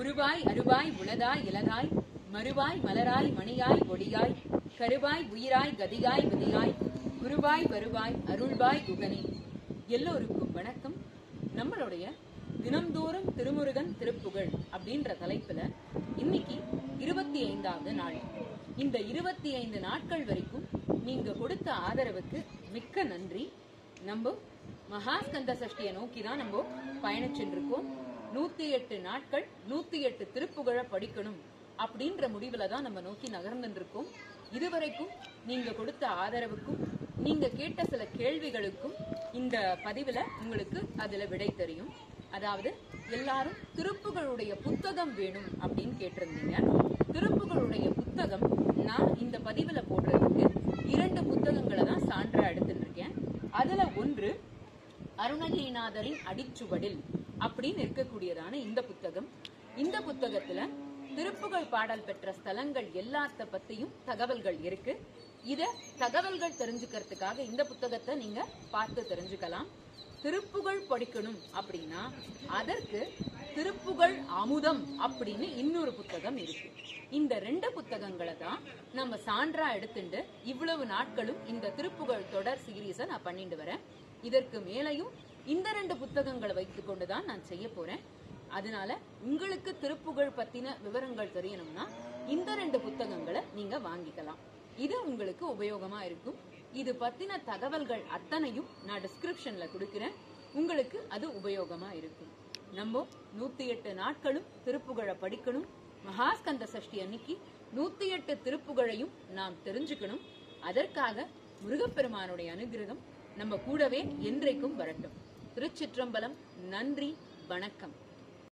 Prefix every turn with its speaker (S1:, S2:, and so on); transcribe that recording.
S1: உருவாய் அருவாய் உளதாய் இலதாய் மறுவாய் மலராய் மணியாய் ஒளியாய் கருவாய் உயிராய் கதியாய் விதியாய் குருவாய் வருவாய் அருள்வாய் குகனே. எல்லோருக்கும் வணக்கம். நம்மளுடைய தினம்தோறும் திருமுருகன் திருப்புகழ் அப்படின்ற தலைப்புல இன்னைக்கு 25வது நாள். இந்த 25 நாட்கள் வரைக்கும் நீங்க கொடுத்த ஆதரவுக்கு மிக்க நன்றி. நம்ம மகாஸ்கந்த சஷ்டியை நோக்கி தான் நம்ம பயணிச்சுருக்கோம். 108 நாட்கள் 108 திருப்புகழை படிக்கணும் அப்படின்ற முடிவுல தான் நம்ம நோக்கி நகர்ந்துட்டு இருக்கோம். இதுவரைக்கும் நீங்க கொடுத்த ஆதரவுக்கும் நீங்க கேட்ட சில கேள்விகளுக்கும் இந்த பதிவுல உங்களுக்கு அதுல விடை தெரியும். அதாவது எல்லாரும் திருப்புகளுடைய புத்தகம் வேணும் அப்படின்னு கேட்டிருந்தீங்க. திருப்புகளுடைய புத்தகம் நான் இந்த பதிவுல போடுறதுக்கு 2 புத்தகங்களை தான் சான்றா எடுத்துட்டு இருக்கேன். அதுல ஒன்று அருணகிரிநாதரின் அடிச்சுவடில் அப்படின்னு இருக்கக்கூடியதான இந்த புத்தகம். இந்த புத்தகத்துல திருப்புகழ் பாடல் பெற்ற ஸ்தலங்கள் எல்லாத்த பத்தியும் தகவல்கள் இருக்கு. இத தகவல்கள் தெரிஞ்சுக்கிறதுக்காக இந்த புத்தகத்தை நீங்க பார்த்து தெரிஞ்சுக்கலாம். திருப்புகழ் படிக்கணும் அப்படின்னா அதற்கு திருப்புகழ் அமுதம் அப்படின்னு இன்னொரு புத்தகம் இருக்கு. இந்த 2 புத்தகங்களை தான் நம்ம சான்றா எடுத்துட்டு இவ்வளவு நாட்களும் இந்த திருப்புகழ் தொடர் சீரீஸை நான் பண்ணிட்டு வரேன். இதற்கு மேலையும் இந்த 2 புத்தகங்களை வைத்துக் கொண்டுதான் நான் செய்ய போறேன். அதனால உங்களுக்கு திருப்புகழ் பத்தின விவரங்கள் தெரியணும்னா இந்த 2 புத்தகங்களை நீங்க வாங்கிக்கலாம். இது உங்களுக்கு உபயோகமா இருக்கும். இது பத்தின தகவல்கள் அத்தனையும் நான் டிஸ்கிரிப்ஷன்ல கொடுக்கிறேன். உங்களுக்கு அது உபயோகமா இருக்கும். நம்ம 108 நாட்களும் திருப்புகழை படிக்கணும். மகாஸ்கந்த சஷ்டி அன்னைக்கு 108 திருப்புகழையும் நாம் தெரிஞ்சுக்கணும். அதற்காக முருகப்பெருமானுடைய அனுகிரகம் நம்ம கூடவே என்றைக்கும் வரட்டும். திருச்சிற்றம்பலம். நன்றி, வணக்கம்.